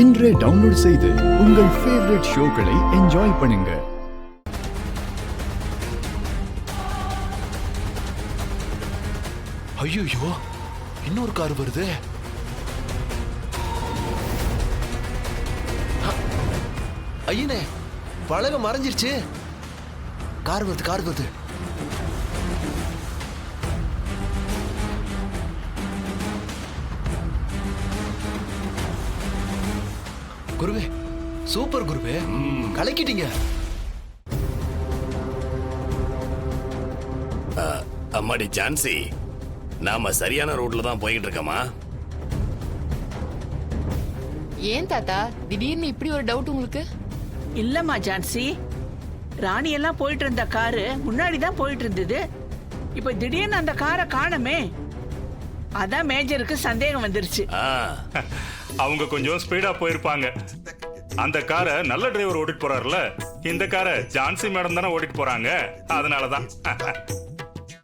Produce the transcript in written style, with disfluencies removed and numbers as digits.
இன்றே டவுன்லோட் செய்து உங்கள் ஃபேவரட் ஷோக்களை என்ஜாய் பண்ணுங்க. ஐயோ, இன்னொரு கார் வருது. ஐயனே, பழக மறைஞ்சிருச்சு. கார் வருது. குருவே, சூப்பர் குருவே, கலக்கிட்டீங்க. அம்மாடி ஜான்சி, நாம சரியான ரோட்ல தான் போயிட்டு இருக்கோமா? ஏன் தாத்தா திடீர்னு இப்படி ஒரு டவுட் உங்களுக்கு? இல்லம்மா ஜான்சி, ராணி எல்லாம் போயிட்டு இருந்த காரு முன்னாடி தான் போயிட்டு இருந்தது. இப்ப திடீர்னு அந்த காரை காணமே, அதான் மேஜருக்கு சந்தேகம் வந்துருச்சு. அவங்க கொஞ்சம் ஸ்பீடா போயிருப்பாங்க. அந்த காரை நல்ல டிரைவர் ஓட்டிட்டு போறாருல, இந்த காரை ஜான்சி மேடம் தானே ஓட்டிட்டு போறாங்க, அதனாலதான்.